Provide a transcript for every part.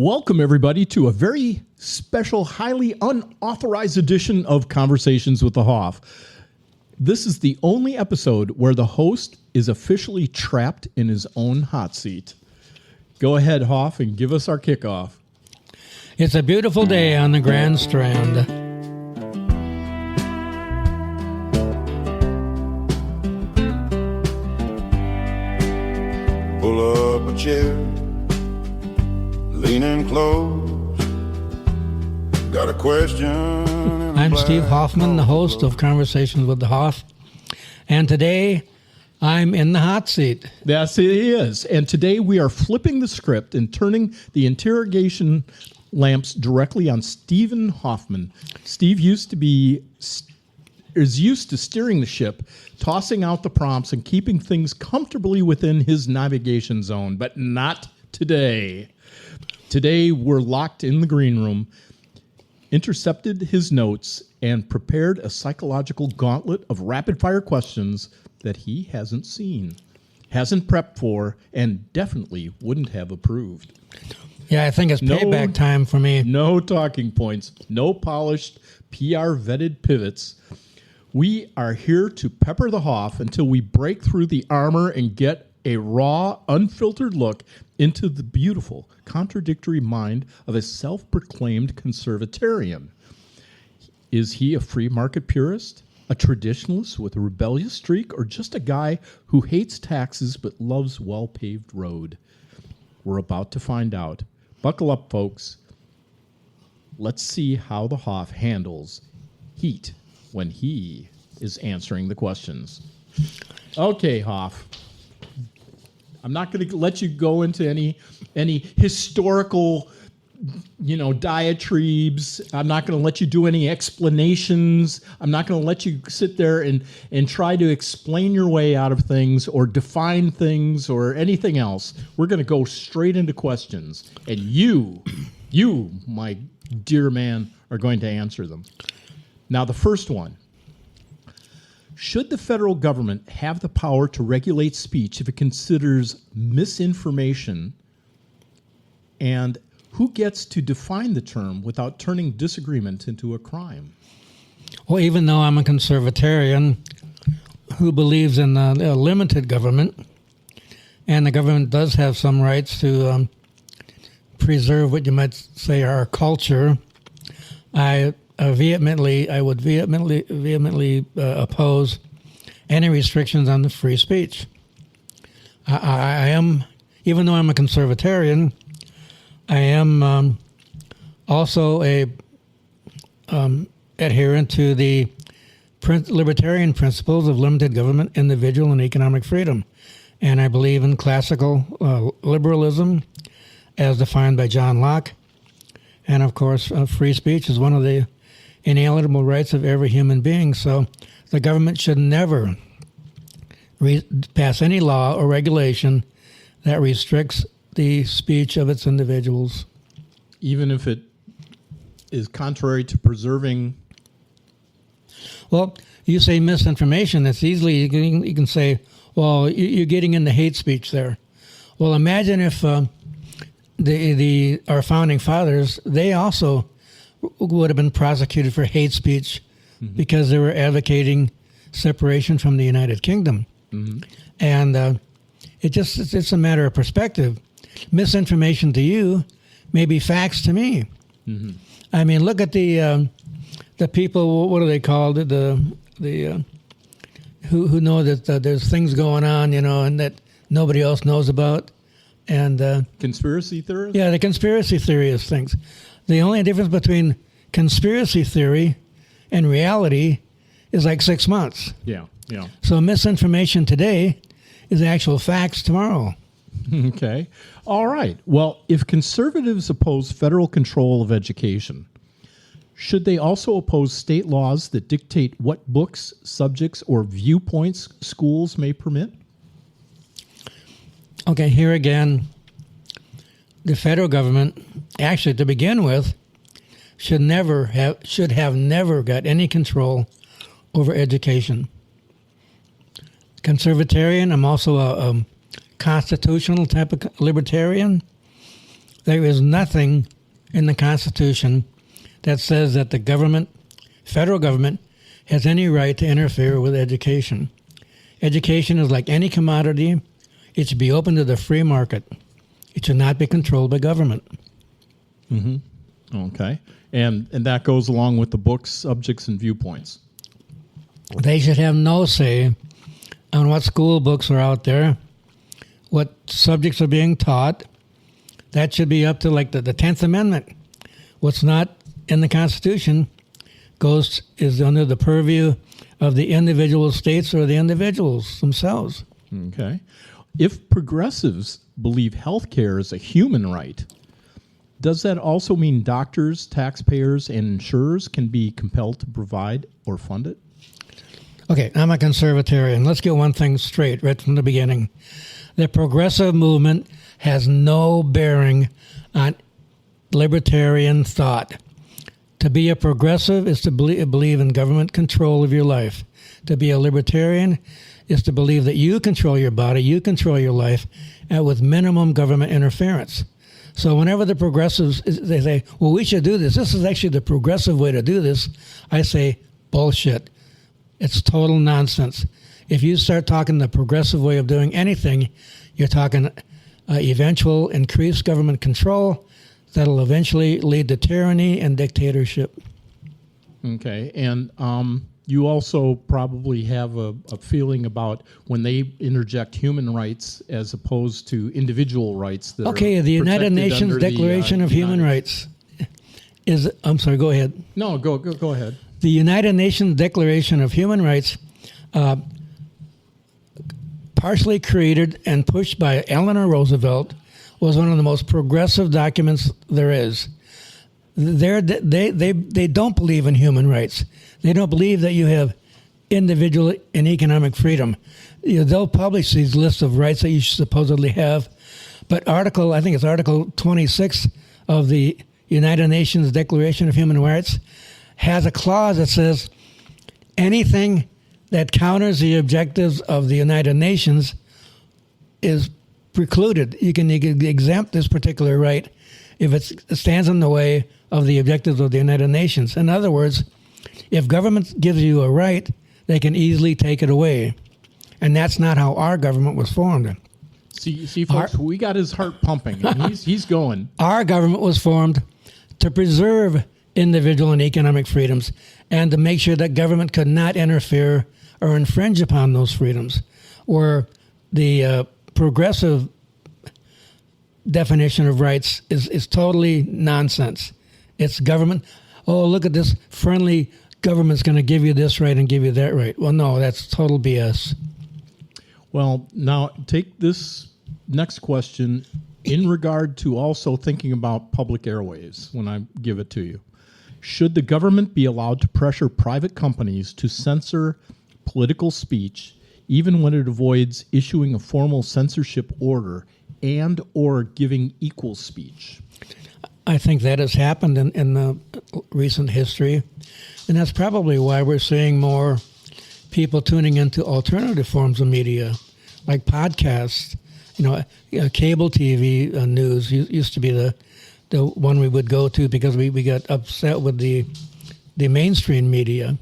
Welcome, everybody, to a very special, highly unauthorized edition of Conversations with the Hoff. This is the only episode where the host is officially trapped in his own hot seat. Go ahead, Hoff, and give us our kickoff. It's a beautiful day on the Grand Strand. Pull up a chair, leaning close. Got a question. I'm Steve Hoffman, the host of Conversations with the Hoff, and today I'm in the hot seat. Yes, it is. And today we are flipping the script and turning the interrogation lamps directly on Stephen Hoffman. Steve is used to steering the ship, tossing out the prompts, and keeping things comfortably within his navigation zone, but not today. Today, we're locked in the green room, intercepted his notes, and prepared a psychological gauntlet of rapid-fire questions that he hasn't seen, hasn't prepped for, and definitely wouldn't have approved. Yeah, I think it's payback time for me. No talking points, no polished, PR-vetted pivots. We are here to pepper the Hoff until we break through the armor and get a raw, unfiltered look into the beautiful, contradictory mind of a self-proclaimed conservatarian. Is he a free market purist, a traditionalist with a rebellious streak, or just a guy who hates taxes but loves well-paved road? We're about to find out. Buckle up, folks. Let's see how the Hoff handles heat when he is answering the questions. Okay, Hoff. I'm not going to let you go into any historical, diatribes. I'm not going to let you do any explanations. I'm not going to let you sit there and try to explain your way out of things or define things or anything else. We're going to go straight into questions. And you, my dear man, are going to answer them. Now, the first one. Should the federal government have the power to regulate speech if it considers misinformation? And who gets to define the term without turning disagreement into a crime? Well, even though I'm a conservatarian who believes in a limited government, and the government does have some rights to preserve what you might say our culture, I would vehemently oppose any restrictions on the free speech. I am, even though I'm a conservatarian, I am also a adherent to the libertarian principles of limited government, individual, and economic freedom. And I believe in classical liberalism as defined by John Locke. And of course, free speech is one of the inalienable rights of every human being. So the government should never pass any law or regulation that restricts the speech of its individuals. Even if it is contrary to preserving... Well, you say misinformation. It's easily, you can say, well, you're getting into hate speech there. Well, imagine if our founding fathers, they also would have been prosecuted for hate speech because they were advocating separation from the United Kingdom. Mm-hmm. And it's a matter of perspective. Misinformation to you may be facts to me. Mm-hmm. I mean, look at the people, what are they called? Who know that there's things going on, and that nobody else knows about. And conspiracy theorists? Yeah, the conspiracy theorist things. The only difference between conspiracy theory and reality is like 6 months. Yeah. So misinformation today is actual facts tomorrow. Okay. All right. Well, if conservatives oppose federal control of education, should they also oppose state laws that dictate what books, subjects, or viewpoints schools may permit? Okay, here again, the federal government, actually to begin with, should have never got any control over education. Conservatarian, I'm also a constitutional type of libertarian. There is nothing in the Constitution that says that the government, federal government, has any right to interfere with education. Education is like any commodity. It should be open to the free market. It should not be controlled by government. Okay. And that goes along with the books, subjects, and viewpoints. They should have no say on what school books are out there, what subjects are being taught. That should be up to like the 10th Amendment. What's not in the Constitution is under the purview of the individual states or the individuals themselves. Okay. If progressives believe health care is a human right, does that also mean doctors, taxpayers, and insurers can be compelled to provide or fund it? Okay, I'm a conservatarian. Let's get one thing straight right from the beginning. The progressive movement has no bearing on libertarian thought. To be a progressive is to believe in government control of your life. To be a libertarian is to believe that you control your body, you control your life, and with minimum government interference. So whenever the progressives, they say, well, we should do this. This is actually the progressive way to do this. I say, bullshit. It's total nonsense. If you start talking the progressive way of doing anything, you're talking eventual increased government control that'll eventually lead to tyranny and dictatorship. Okay. And you also probably have a feeling about when they interject human rights as opposed to individual rights. That okay, the United Nations Declaration of Human Rights is, I'm sorry, go ahead. No, go ahead. The United Nations Declaration of Human Rights, partially created and pushed by Eleanor Roosevelt, was one of the most progressive documents there is. They don't believe in human rights. They don't believe that you have individual and economic freedom. They'll publish these lists of rights that you supposedly have, but I think it's Article 26 of the United Nations Declaration of Human Rights has a clause that says anything that counters the objectives of the United Nations is precluded. You can exempt this particular right if it stands in the way of the objectives of the United Nations. In other words, if government gives you a right, they can easily take it away. And that's not how our government was formed. See, folks, we got his heart pumping. And he's going. Our government was formed to preserve individual and economic freedoms and to make sure that government could not interfere or infringe upon those freedoms. Where the progressive definition of rights is totally nonsense. It's government. Oh, look at this friendly government's going to give you this right and give you that right. Well, no, that's total BS. Well, now take this next question in regard to also thinking about public airways when I give it to you. Should the government be allowed to pressure private companies to censor political speech even when it avoids issuing a formal censorship order and or giving equal speech? I think that has happened in the recent history, and that's probably why we're seeing more people tuning into alternative forms of media, like podcasts. Cable TV news used to be the one we would go to because we got upset with the mainstream media.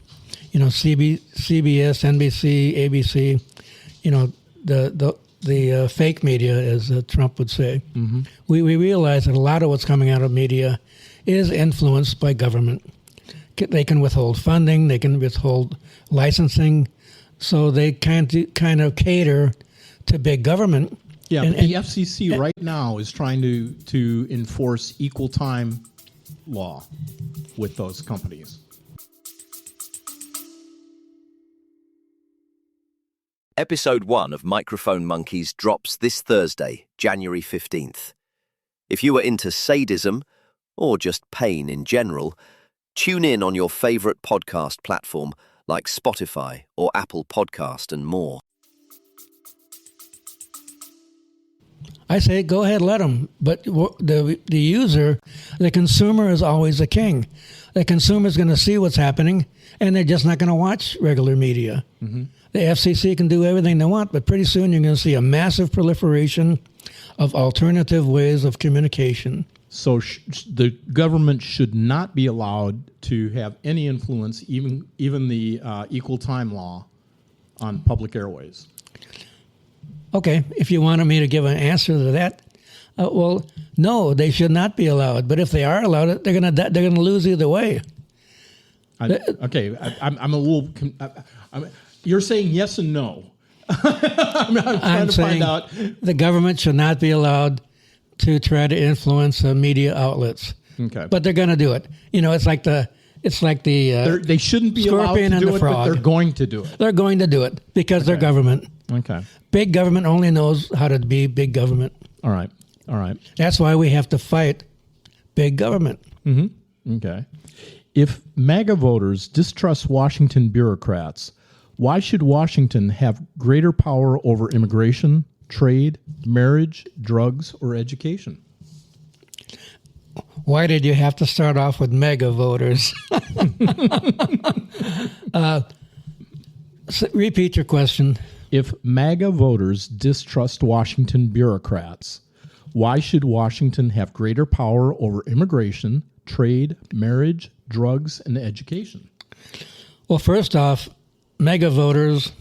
CBS, NBC, ABC. The fake media, as Trump would say. Mm-hmm. We realize that a lot of what's coming out of media is influenced by government. They can withhold funding, they can withhold licensing, so they kind of cater to big government. Yeah, and the FCC right now is trying to enforce equal time law with those companies. Episode 1 of Microphone Monkeys drops this Thursday, January 15th. If you are into sadism, or just pain in general, tune in on your favorite podcast platform like Spotify or Apple Podcast and more. I say go ahead, let them. But the user, the consumer is always the king. The consumer is going to see what's happening, and they're just not going to watch regular media. Mm-hmm. The FCC can do everything they want, but pretty soon you're going to see a massive proliferation of alternative ways of communication. So the government should not be allowed to have any influence, even the equal time law, on public airways. Okay, if you wanted me to give an answer to that, well, no, they should not be allowed. But if they are allowed, they're gonna lose either way. I'm a little. You're saying yes and no. I'm trying to find out. The government should not be allowed to try to influence media outlets. Okay, but they're going to do it. It's like the they shouldn't be allowed to do it, but they're going to do it. They're going to do it because they're government. Okay, big government only knows how to be big government. All right. That's why we have to fight big government. Mm-hmm. Okay. If MAGA voters distrust Washington bureaucrats, why should Washington have greater power over immigration, trade, marriage, drugs, or education? Why did you have to start off with MAGA voters? Repeat your question. If MAGA voters distrust Washington bureaucrats, why should Washington have greater power over immigration, trade, marriage, drugs, and education? Well, first off, MAGA voters,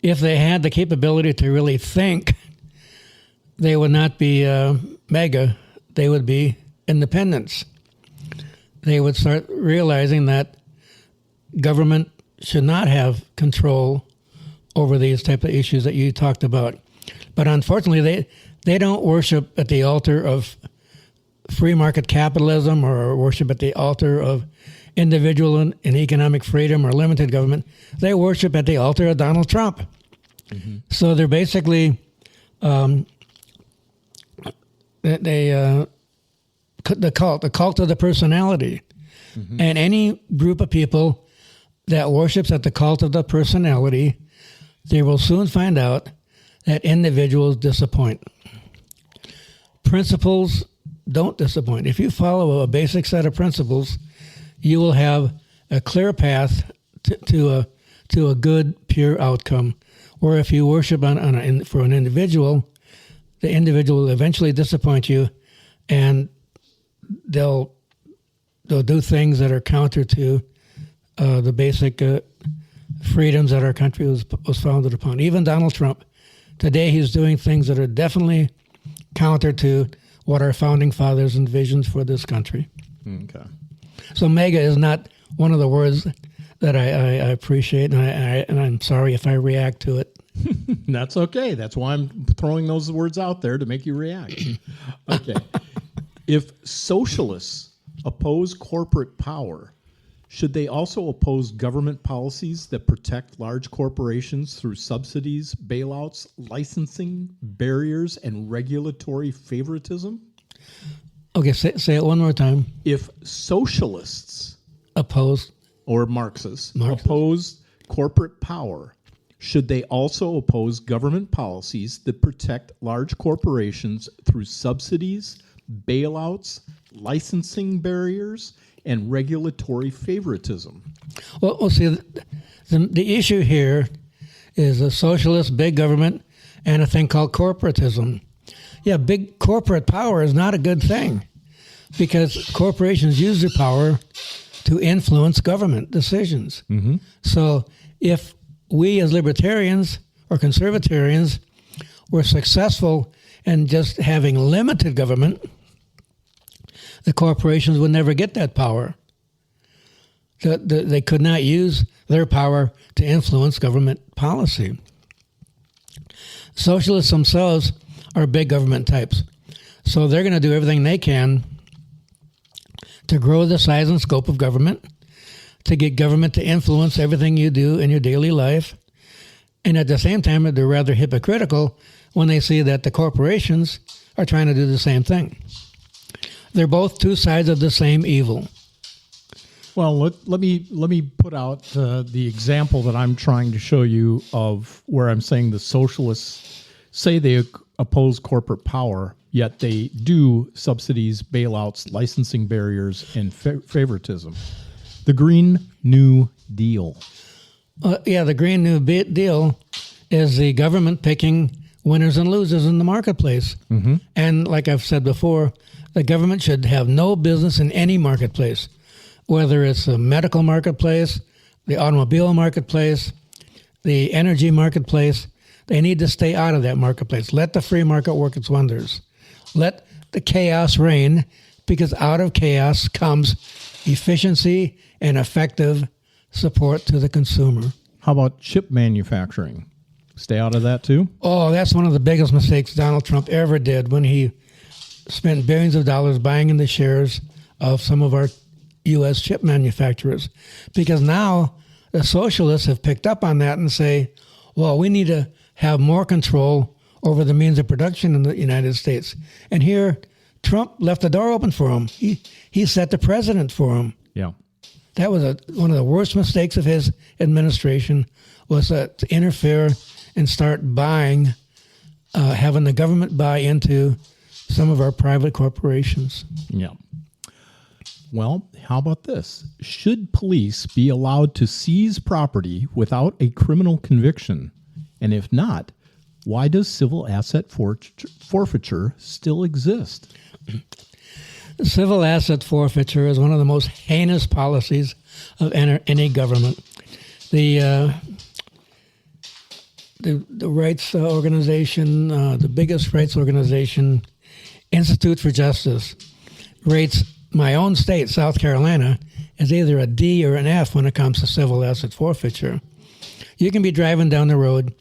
if they had the capability to really think, they would not be MAGA. They would be independents. They would start realizing that government should not have control over these type of issues that you talked about. But unfortunately, they don't worship at the altar of free market capitalism or worship at the altar of individual and economic freedom or limited government. They worship at the altar of Donald Trump. Mm-hmm. So they're basically the cult of the personality. Mm-hmm. And any group of people that worships at the cult of the personality, they will soon find out that individuals disappoint. Principles don't disappoint. If you follow a basic set of principles, you will have a clear path to a good, pure outcome. Or if you worship for an individual, the individual will eventually disappoint you, and they'll do things that are counter to the basic freedoms that our country was founded upon. Even Donald Trump, today he's doing things that are definitely counter to what our founding fathers envisioned for this country. Okay. So MAGA is not one of the words that I appreciate, and I'm sorry if I react to it. That's okay. That's why I'm throwing those words out there to make you react. Okay. If socialists oppose corporate power, should they also oppose government policies that protect large corporations through subsidies, bailouts, licensing, barriers, and regulatory favoritism? Okay, say it one more time. If socialists oppose or Marxists oppose corporate power, should they also oppose government policies that protect large corporations through subsidies, bailouts, licensing barriers, and regulatory favoritism? Well, see, the issue here is a socialist, big government, and a thing called corporatism. Yeah, big corporate power is not a good thing because corporations use their power to influence government decisions. Mm-hmm. So if we as libertarians or conservatarians were successful in just having limited government, the corporations would never get that power. They could not use their power to influence government policy. Socialists themselves are big government types. So they're going to do everything they can to grow the size and scope of government, to get government to influence everything you do in your daily life. And at the same time, they're rather hypocritical when they see that the corporations are trying to do the same thing. They're both two sides of the same evil. Well, let me put out the example that I'm trying to show you of where I'm saying the socialists say they oppose corporate power, yet they do subsidies, bailouts, licensing barriers, and favoritism. The Green New Deal. The Green New Deal is the government picking winners and losers in the marketplace. And like I've said before, the government should have no business in any marketplace, whether it's a medical marketplace, the automobile marketplace, the energy marketplace. They need to stay out of that marketplace. Let the free market work its wonders. Let the chaos reign, because out of chaos comes efficiency and effective support to the consumer. How about chip manufacturing? Stay out of that too? Oh, that's one of the biggest mistakes Donald Trump ever did when he spent billions of dollars buying in the shares of some of our U.S. chip manufacturers. Because now the socialists have picked up on that and say, well, we need to have more control over the means of production in the United States. And here, Trump left the door open for him. He set the precedent for him. Yeah. That was one of the worst mistakes of his administration, was to interfere and start buying, having the government buy into some of our private corporations. Yeah. Well, how about this? Should police be allowed to seize property without a criminal conviction? And if not, why does civil asset forfeiture still exist? Civil asset forfeiture is one of the most heinous policies of any government. The rights organization, the biggest rights organization, Institute for Justice, rates my own state, South Carolina, as either a D or an F when it comes to civil asset forfeiture. You can be driving down the road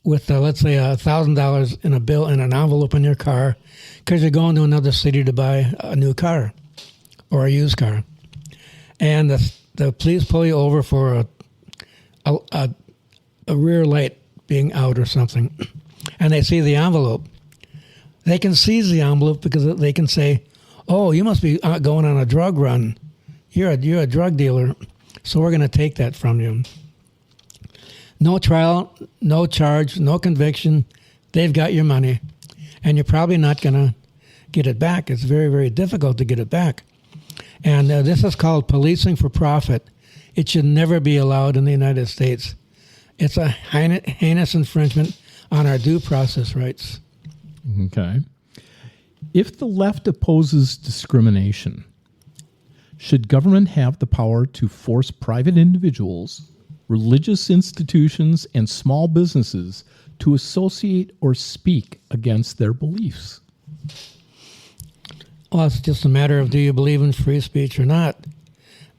with, let's say, $1,000 in a bill in an envelope in your car because you're going to another city to buy a new car or a used car. And the police pull you over for a rear light being out or something, and they see the envelope. They can seize the envelope because they can say, oh, you must be going on a drug run. You're a drug dealer, so we're going to take that from you. No trial, no charge, no conviction. They've got your money, and you're probably not going to get it back. It's very, very difficult to get it back. And this is called policing for profit. It should never be allowed in the United States. It's a heinous infringement on our due process rights. Okay. If the left opposes discrimination, should government have the power to force private individuals, religious institutions, and small businesses to associate or speak against their beliefs? Well, it's just a matter of, do you believe in free speech or not?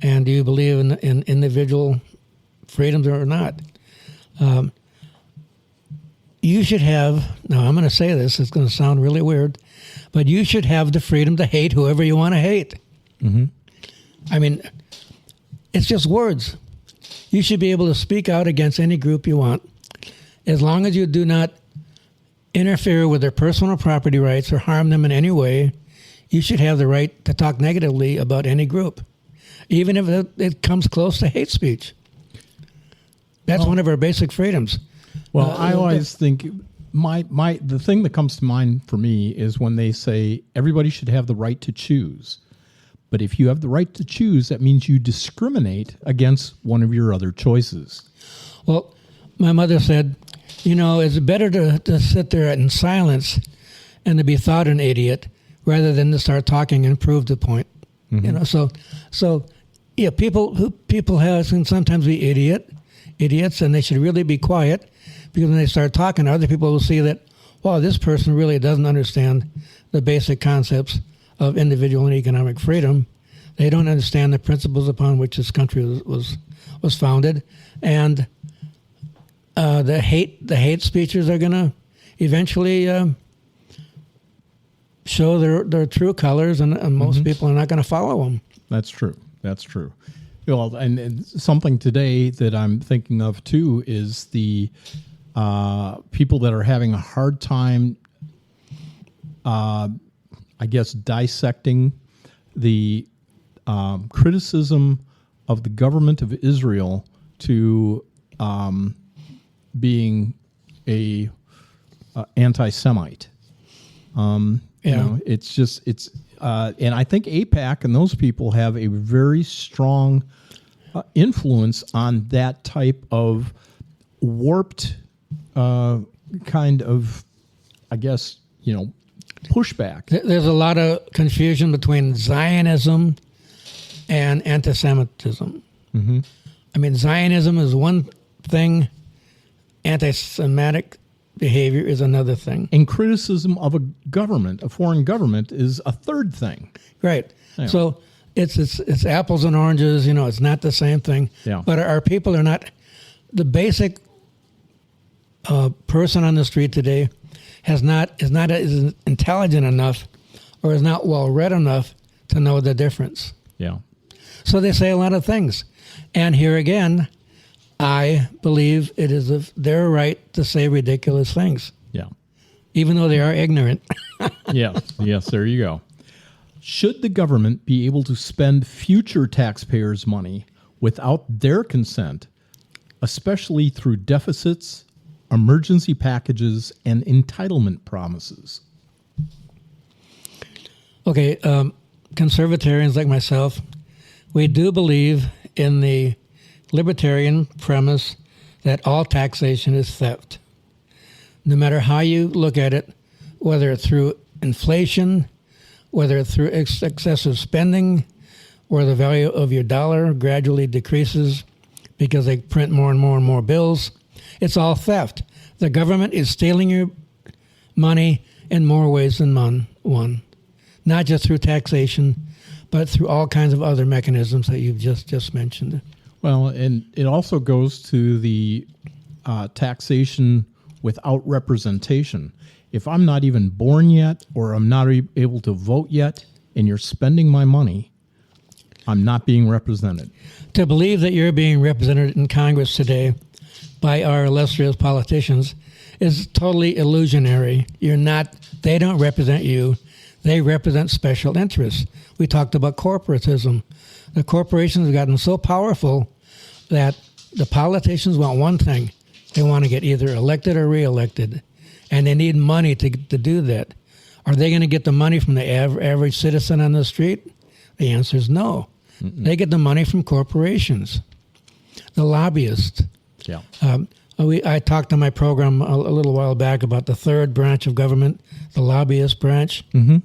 And do you believe in individual freedoms or not? You should have, now I'm going to say this, it's going to sound really weird, but you should have the freedom to hate whoever you want to hate. Mm-hmm. I mean, it's just words. You should be able to speak out against any group you want, as long as you do not interfere with their personal property rights or harm them in any way. You should have the right to talk negatively about any group, even if it comes close to hate speech. That's one of our basic freedoms. Well, I always think the thing that comes to mind for me is when they say everybody should have the right to choose. But if you have the right to choose, that means you discriminate against one of your other choices. Well, my mother said, it's better to sit there in silence and to be thought an idiot rather than to start talking and prove the point. Mm-hmm. So yeah, people can sometimes be idiots, and they should really be quiet, because when they start talking, other people will see that, wow, this person really doesn't understand the basic concepts of individual and economic freedom. They don't understand the principles upon which this country was founded, and the hate speeches are going to eventually show their true colors, and most people are not going to follow them. That's true. Well, and something today that I'm thinking of too is the people that are having a hard time, dissecting the criticism of the government of Israel to being a anti-Semite. And I think AIPAC and those people have a very strong influence on that type of warped kind of I guess, pushback. There's a lot of confusion between Zionism and anti-Semitism. Mm-hmm. I mean, Zionism is one thing, anti-Semitic behavior is another thing. And criticism of a government, a foreign government, is a third thing. Right. Yeah. So it's apples and oranges. It's not the same thing. Yeah. But our people are not. The basic person on the street today is not as intelligent enough, or is not well read enough to know the difference. Yeah. So they say a lot of things, and here again, I believe it is their right to say ridiculous things. Yeah. Even though they are ignorant. Yeah. Yes, there you go. Should the government be able to spend future taxpayers' money without their consent, especially through deficits, emergency packages, and entitlement promises? Okay, conservatarians like myself, we do believe in the libertarian premise that all taxation is theft. No matter how you look at it, whether it's through inflation, whether it's through excessive spending, or the value of your dollar gradually decreases because they print more and more and more bills, it's all theft. The government is stealing your money in more ways than one. Not just through taxation, but through all kinds of other mechanisms that you've just mentioned. Well, and it also goes to the taxation without representation. If I'm not even born yet, or I'm not able to vote yet, and you're spending my money, I'm not being represented. To believe that you're being represented in Congress today by our illustrious politicians is totally illusionary. You're not. They don't represent you. They represent special interests. We talked about corporatism. The corporations have gotten so powerful that the politicians want one thing. They want to get either elected or reelected, and they need money to do that. Are they going to get the money from the average citizen on the street? The answer is no. Mm-mm. They get the money from corporations, the lobbyists. Yeah. I talked on my program a little while back about the third branch of government, the lobbyist branch. Mm-hmm.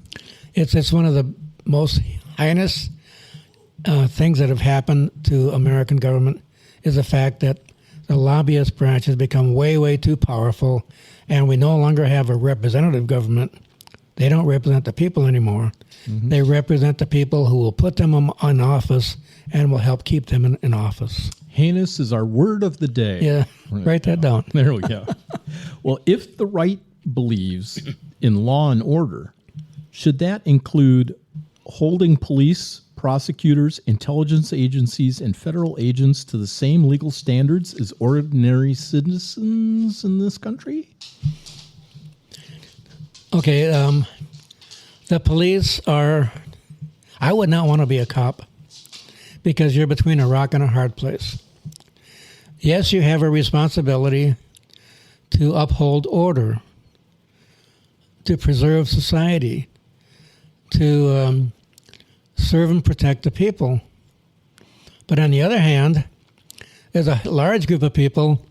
It's one of the most heinous things that have happened to American government is the fact that the lobbyist branch has become way, way too powerful, and we no longer have a representative government. They don't represent the people anymore. Mm-hmm. They represent the people who will put them in office and will help keep them in office. Heinous is our word of the day. Yeah, write that down. There we go. Well, if the right believes in law and order, should that include holding police, prosecutors, intelligence agencies, and federal agents to the same legal standards as ordinary citizens in this country? Okay, the police are... I would not want to be a cop because you're between a rock and a hard place. Yes, you have a responsibility to uphold order, to preserve society, to serve and protect the people. But on the other hand, there's a large group of people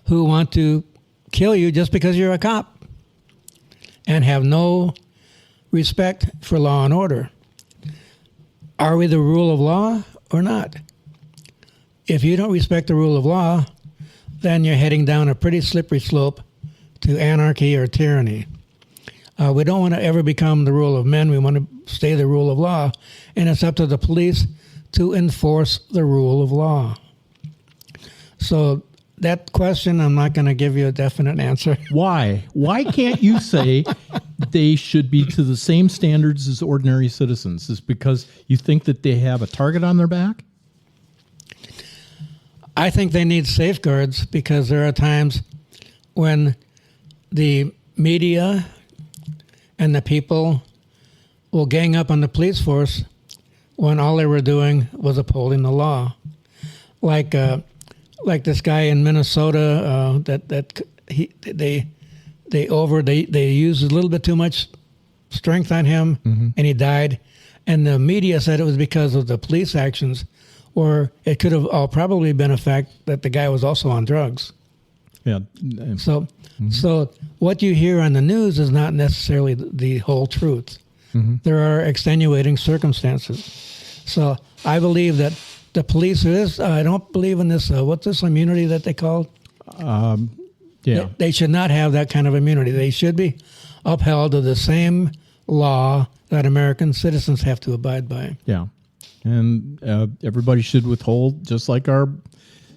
who want to kill you just because you're a cop and have no respect for law and order. Are we the rule of law or not? If you don't respect the rule of law, then you're heading down a pretty slippery slope to anarchy or tyranny. We don't want to ever become the rule of men. We want to stay the rule of law. And it's up to the police to enforce the rule of law. So that question, I'm not going to give you a definite answer. Why? Why can't you say they should be to the same standards as ordinary citizens? Is it because you think that they have a target on their back? I think they need safeguards because there are times when the media and the people will gang up on the police force when all they were doing was upholding the law. Like this guy in Minnesota they used a little bit too much strength on him, mm-hmm. and he died. And the media said it was because of the police actions, or it could have all probably been a fact that the guy was also on drugs. Yeah. So what you hear on the news is not necessarily the whole truth. There are extenuating circumstances. So I believe that the police I don't believe in this, what's this immunity that they call? Yeah. They should not have that kind of immunity. They should be upheld to the same law that American citizens have to abide by. Yeah. And everybody should withhold, just like our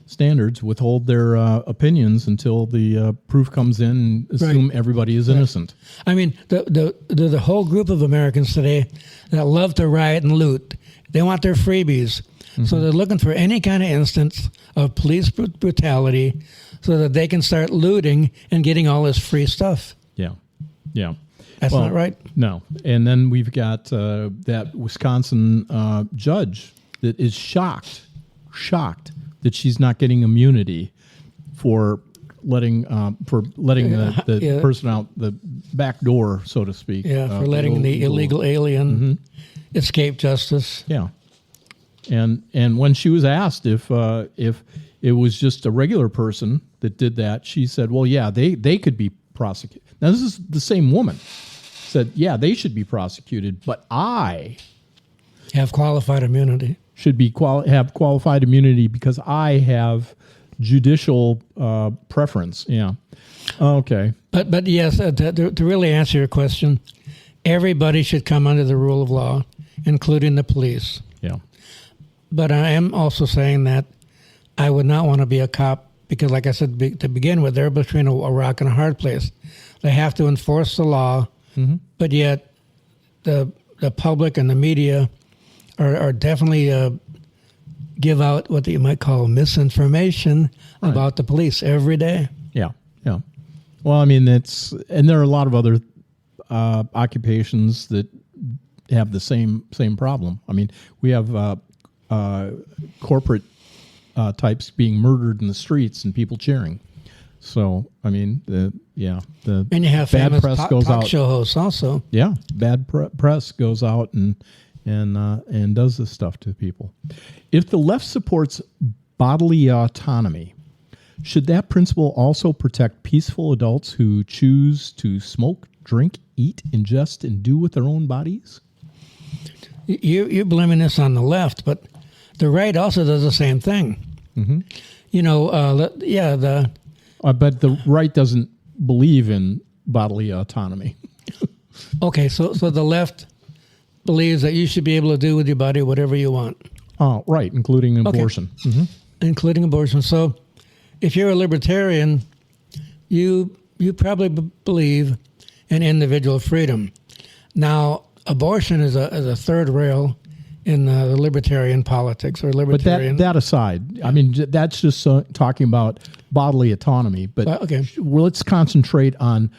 standards, withhold their opinions until the proof comes in and assume everybody is innocent. I mean, the whole group of Americans today that love to riot and loot, they want their freebies. So they're looking for any kind of instance of police brutality so that they can start looting and getting all this free stuff. Yeah. Yeah. That's not right. No. And then we've got that Wisconsin judge that is shocked that she's not getting immunity for letting the person out the back door, so to speak. Yeah, for letting the illegal alien escape justice. Yeah. And when she was asked if it was just a regular person that did that, she said, well, yeah, they could be prosecuted. Now, this is the same woman. Said, yeah, they should be prosecuted, but I have qualified immunity. Should be have qualified immunity because I have judicial preference. Yeah. Okay. But yes, to really answer your question, everybody should come under the rule of law, including the police. Yeah. But I am also saying that I would not want to be a cop because, like I said to begin with, they're between a rock and a hard place. They have to enforce the law, but yet the public and the media are definitely give out what you might call misinformation about the police every day. Yeah, yeah. Well, I mean, and there are a lot of other occupations that have the same problem. I mean, we have corporate types being murdered in the streets and people cheering. So, I mean, and you have bad press goes out. Talk show hosts also. Yeah, bad press goes out and does this stuff to people. If the left supports bodily autonomy, should that principle also protect peaceful adults who choose to smoke, drink, eat, ingest, and do with their own bodies? You're blaming this on the left, but the right also does the same thing. You know, but the right doesn't believe in bodily autonomy. Okay, so the left believes that you should be able to do with your body whatever you want. Oh, right, including abortion. Okay. Including abortion. So if you're a libertarian, you probably believe in individual freedom. Now, abortion is a third rail in the libertarian politics or libertarian. But that aside, I mean, that's just talking about bodily autonomy. But let's concentrate on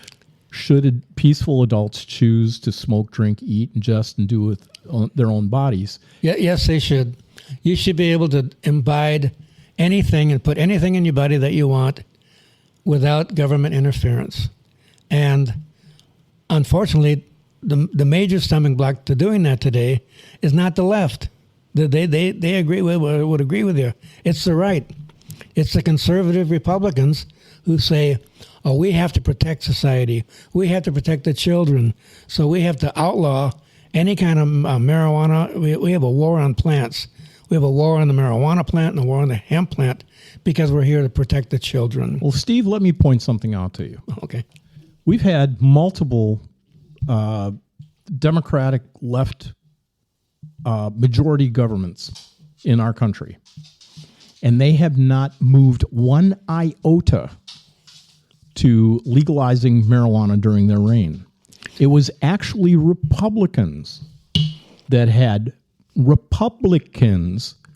should peaceful adults choose to smoke, drink, eat, ingest, and do with their own bodies? Yeah, yes, they should. You should be able to imbibe anything and put anything in your body that you want without government interference. And unfortunately, the major stumbling block to doing that today is not the left. They agree would agree with you. It's the right. It's the conservative Republicans who say, oh, we have to protect society. We have to protect the children. So we have to outlaw any kind of marijuana. We have a war on plants. We have a war on the marijuana plant and a war on the hemp plant because we're here to protect the children. Well, Steve, let me point something out to you. Okay. We've had multiple Democratic left majority governments in our country, and they have not moved one iota to legalizing marijuana during their reign. It was actually Republicans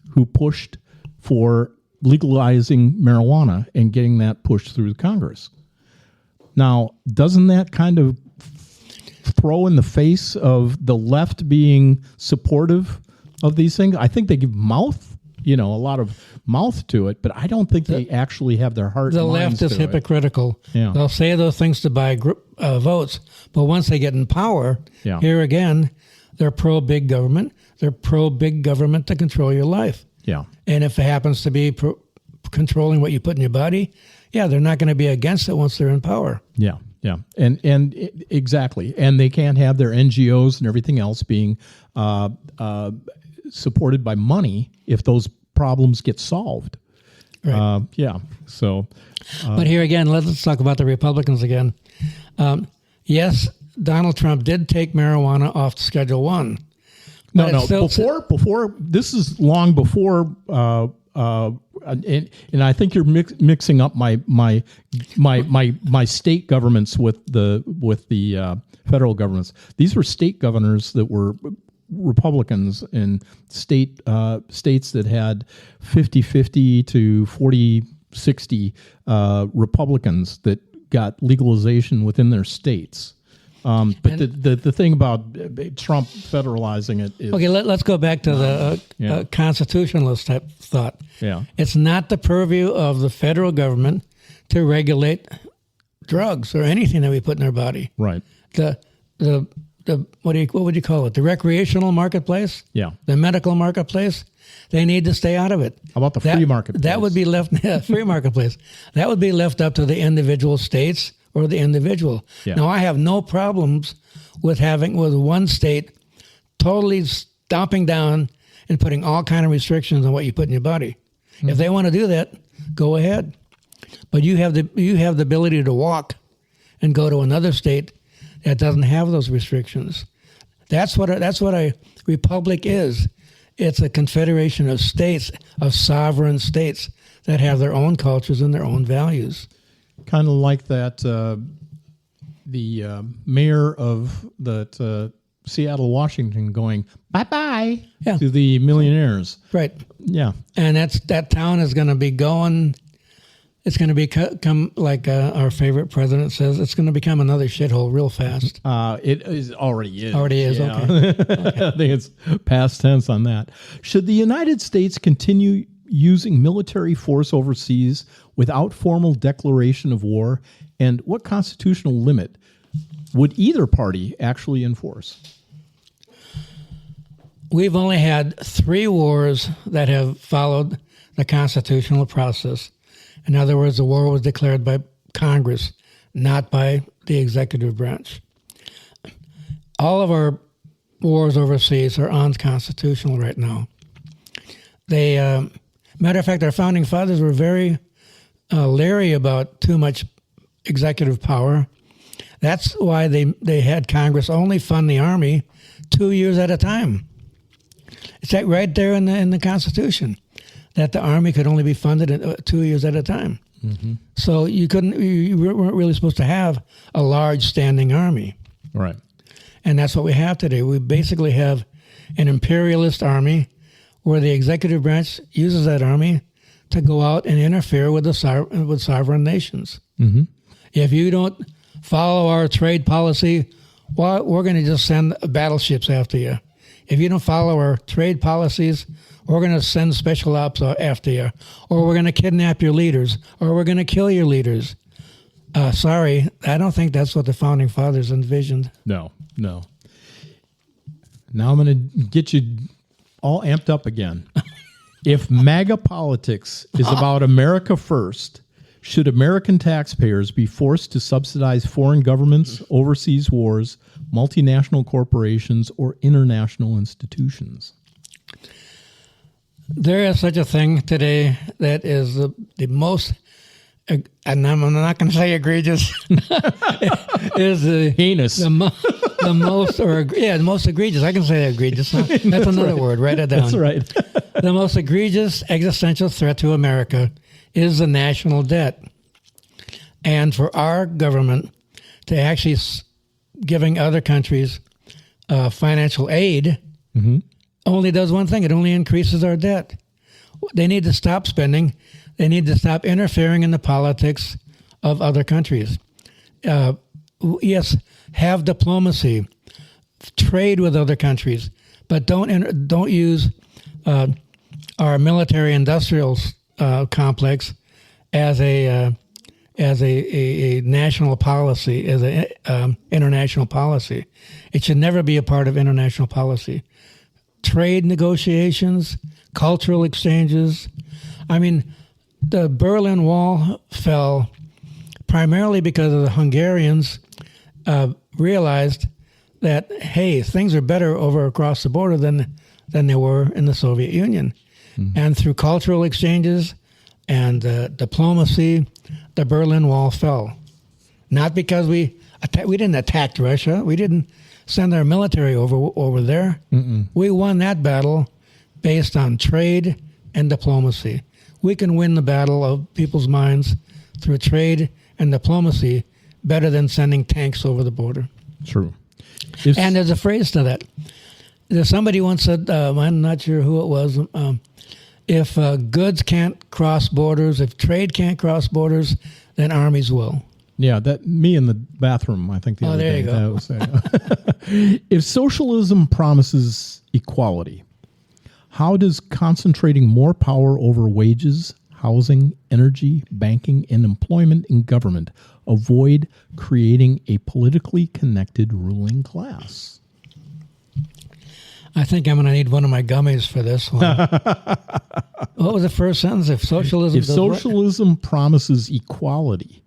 who pushed for legalizing marijuana and getting that pushed through Congress. Now, doesn't that kind of throw in the face of the left being supportive of these things? I think they give a lot of mouth to it, but I don't think they actually have their heart. The left is hypocritical. Yeah. They'll say those things to buy votes, but once they get in power, here again, they're pro-big government. They're pro-big government to control your life. Yeah. And if it happens to be controlling what you put in your body, yeah, they're not going to be against it once they're in power. Yeah, yeah, and exactly, and they can't have their NGOs and everything else being supported by money if those problems get solved. Right. Yeah. So, but here again, let's talk about the Republicans again. Yes, Donald Trump did take marijuana off Schedule 1. No. Before this is long before. And I think you're mixing up my state governments with the federal governments. These were state governors that were Republicans in states that had 50-50 to 40-60 Republicans that got legalization within their states. But the thing about Trump federalizing it is... Okay, let's go back to the constitutionalist type thought. Yeah. It's not the purview of the federal government to regulate drugs or anything that we put in our body. Right. The what would you call it? The recreational marketplace? Yeah. The medical marketplace? They need to stay out of it. How about the free marketplace? That would be left free marketplace. That would be left up to the individual states or the individual. Yeah. Now, I have no problems with one state totally stomping down and putting all kind of restrictions on what you put in your body. If they want to do that, go ahead. But you have the ability to walk and go to another state that doesn't have those restrictions. That's what a republic is. It's a confederation of states, of sovereign states that have their own cultures and their own values. Kind of like that, the mayor of that Seattle, Washington, going bye-bye to the millionaires. Right. Yeah. And that town is going to be going. It's going to become like our favorite president says. It's going to become another shithole real fast. It is already is. Already is. Yeah. Okay. I think it's past tense on that. Should the United States continue using military force overseas without formal declaration of war? And what constitutional limit would either party actually enforce? We've only had 3 wars that have followed the constitutional process. In other words, the war was declared by Congress, not by the executive branch. All of our wars overseas are unconstitutional right now. Matter of fact, our founding fathers were very leery about too much executive power. That's why they had Congress only fund the Army 2 years at a time. It's right there in the Constitution that the Army could only be funded 2 years at a time. Mm-hmm. So you weren't really supposed to have a large standing army. Right. And that's what we have today. We basically have an imperialist army where the executive branch uses that army to go out and interfere with sovereign nations. Mm-hmm. If you don't follow our trade policy, well, we're going to just send battleships after you. If you don't follow our trade policies, we're going to send special ops after you, or we're going to kidnap your leaders, or we're going to kill your leaders. Sorry, I don't think that's what the founding fathers envisioned. No. Now I'm going to get you all amped up again. If MAGA politics is about America first, should American taxpayers be forced to subsidize foreign governments, overseas wars, multinational corporations, or international institutions? There is such a thing today that is the most, and I'm not going to say egregious, is the heinous, the most egregious. I can say egregious. That's another right. word. Write it down. That's right. The most egregious existential threat to America is the national debt, and for our government to actually giving other countries financial aid. Mm-hmm. Only does one thing. It only increases our debt. They need to stop spending. They need to stop interfering in the politics of other countries. Yes, have diplomacy, trade with other countries, but don't use our military-industrial complex as a national policy, as an international policy. It should never be a part of international policy. Trade negotiations, cultural exchanges. I mean, the Berlin Wall fell primarily because of the Hungarians realized that, hey, things are better over across the border than they were in the Soviet Union. And through cultural exchanges and diplomacy, the Berlin Wall fell. Not because we didn't attack Russia. We didn't send our military over there. We won that battle based on trade and diplomacy. We can win the battle of people's minds through trade and diplomacy better than sending tanks over the border. True. And there's a phrase to that. There's somebody once said, I'm not sure who it was, if goods can't cross borders, if trade can't cross borders, then armies will. Yeah, that me in the bathroom, I think the other day. There you go. That was, if socialism promises equality, how does concentrating more power over wages, housing, energy, banking, and employment in government avoid creating a politically connected ruling class? I think I'm going to need one of my gummies for this one. What was the first sentence? If socialism promises equality,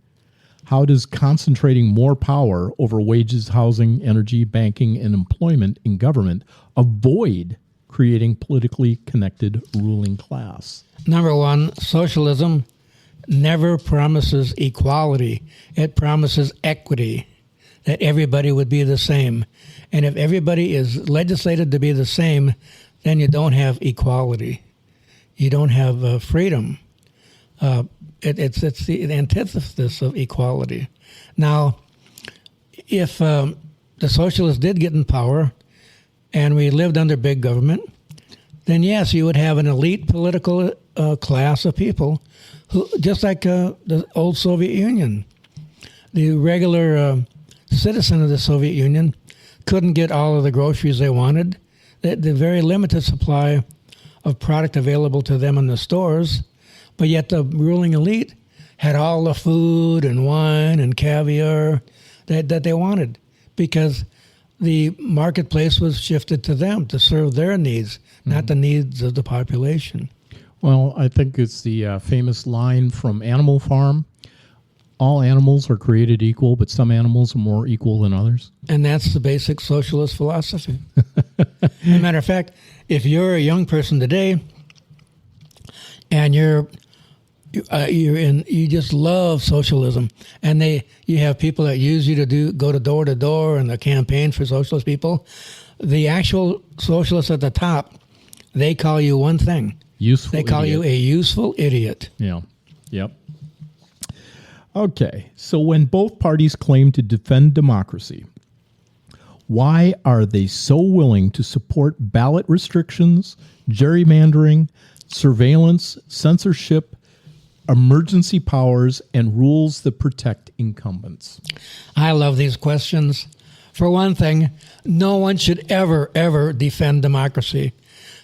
how does concentrating more power over wages, housing, energy, banking, and employment in government avoid creating politically connected ruling class? Number one, socialism never promises equality. It promises equity, that everybody would be the same. And if everybody is legislated to be the same, then you don't have equality. You don't have freedom. It's the antithesis of equality. Now, if the socialists did get in power and we lived under big government, then yes, you would have an elite political class of people who, just like the old Soviet Union. The regular citizen of the Soviet Union couldn't get all of the groceries they wanted. The very limited supply of product available to them in the stores, but yet the ruling elite had all the food and wine and caviar that they wanted, because the marketplace was shifted to them to serve their needs, not the needs of the population. Well, I think it's the famous line from Animal Farm: all animals are created equal, but some animals are more equal than others. And that's the basic socialist philosophy. As a matter of fact, if you're a young person today and you just love socialism, and you have people that use you to go to door and the campaign for socialist people, the actual socialists at the top, they call you one thing. They call you a useful idiot. Yeah. Yep. Okay. So when both parties claim to defend democracy, why are they so willing to support ballot restrictions, gerrymandering, surveillance, censorship, emergency powers, and rules that protect incumbents? I love these questions. For one thing, no one should ever, ever defend democracy.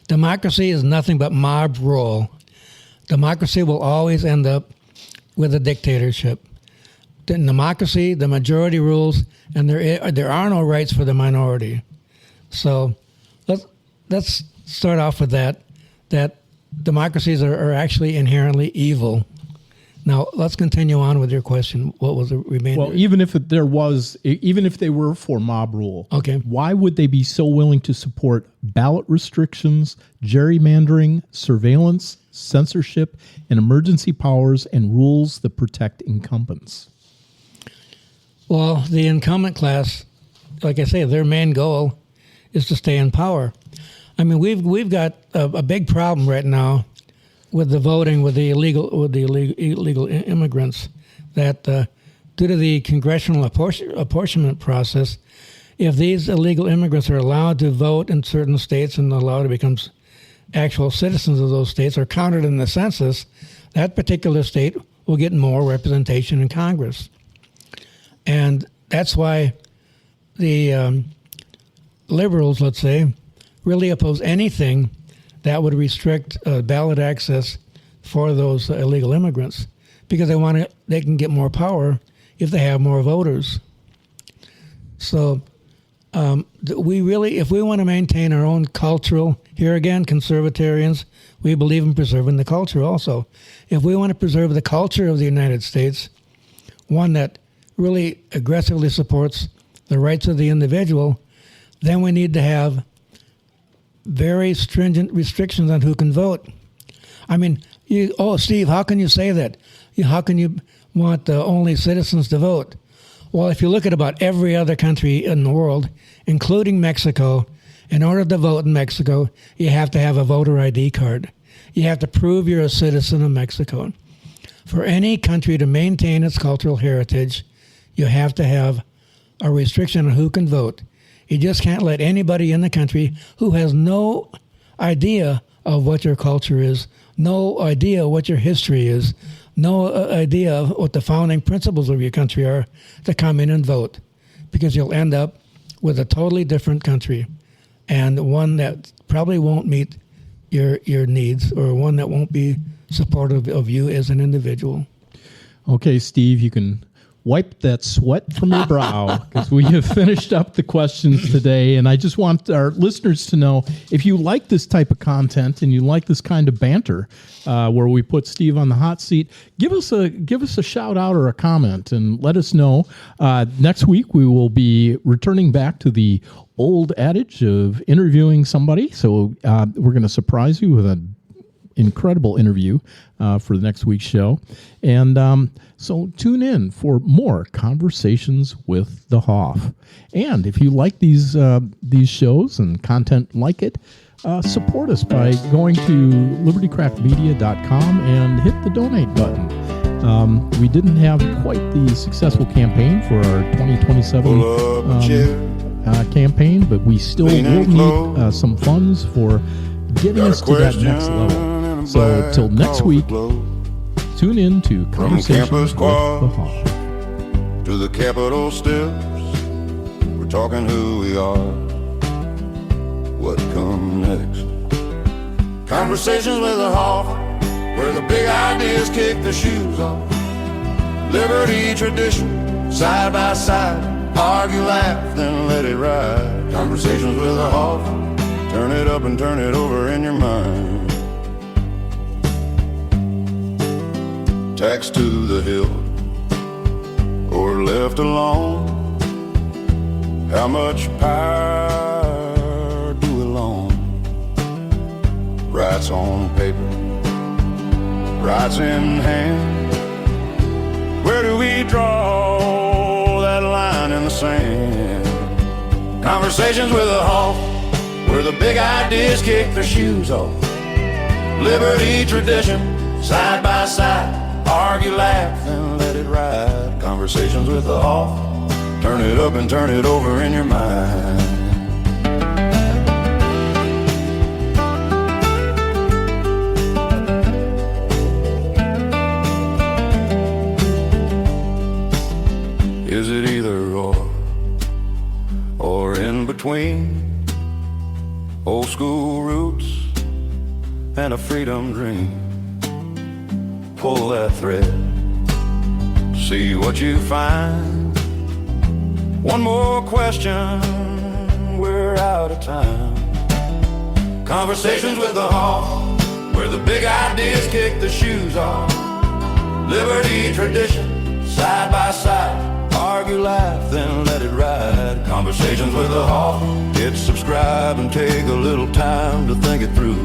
Democracy is nothing but mob rule. Democracy will always end up with a dictatorship. In democracy, the majority rules, and there are no rights for the minority. So let's start off with that democracies are actually inherently evil. Now, let's continue on with your question. What was the remainder? Well, even if they were for mob rule, okay, why would they be so willing to support ballot restrictions, gerrymandering, surveillance, censorship, and emergency powers and rules that protect incumbents? Well, the incumbent class, like I say, their main goal is to stay in power. I mean, we've got a big problem right now with the voting with the illegal immigrants, that due to the congressional apportionment process, if these illegal immigrants are allowed to vote in certain states and allowed to become actual citizens of those states or counted in the census, that particular state will get more representation in Congress. And that's why the liberals, let's say, really oppose anything that would restrict ballot access for those illegal immigrants, because they can get more power if they have more voters. So We really, if we want to maintain our own cultural, here again, conservatarians, we believe in preserving the culture also. If we want to preserve the culture of the United States, one that really aggressively supports the rights of the individual, then we need to have very stringent restrictions on who can vote. I mean, Steve, how can you say that? How can you want only citizens to vote? Well, if you look at about every other country in the world, including Mexico, in order to vote in Mexico, you have to have a voter ID card. You have to prove you're a citizen of Mexico. For any country to maintain its cultural heritage, you have to have a restriction on who can vote. You just can't let anybody in the country who has no idea of what your culture is, no idea what your history is, no idea of what the founding principles of your country are, to come in and vote, because you'll end up with a totally different country, and one that probably won't meet your needs, or one that won't be supportive of you as an individual. Okay, Steve, you can wipe that sweat from your brow, because we have finished up the questions today. And I just want our listeners to know, if you like this type of content and you like this kind of banter, where we put Steve on the hot seat, give us a shout out or a comment and let us know. Next week we will be returning back to the old adage of interviewing somebody. So we're going to surprise you with an incredible interview for the next week's show. And so tune in for more Conversations with the Hoff. And if you like these shows and content like it, support us by going to libertycraftmedia.com and hit the donate button. We didn't have quite the successful campaign for our 2027 campaign, but we still will need some funds for getting us to that next level. So till next week, tune in to Conversations with the Hoff. To the Capitol steps, we're talking who we are, what come next. Conversations with the Hoff, where the big ideas kick the shoes off. Liberty, tradition, side by side, argue, laugh, then let it ride. Conversations with the Hoff, turn it up and turn it over in your mind. Taxed to the hill or left alone, how much power do we loan? Rights on paper, rights in hand, where do we draw that line in the sand? Conversations with a Hoff, where the big ideas kick their shoes off. Liberty, tradition, side by side, argue, laugh, and let it ride. Conversations with the Hoff, turn it up and turn it over in your mind. Is it either or in between? Old school roots and a freedom dream. Pull that thread, see what you find. One more question, we're out of time. Conversations with the Hoff, where the big ideas kick the shoes off. Liberty, tradition, side by side, argue, laugh, then let it ride. Conversations with the Hoff, hit subscribe and take a little time to think it through.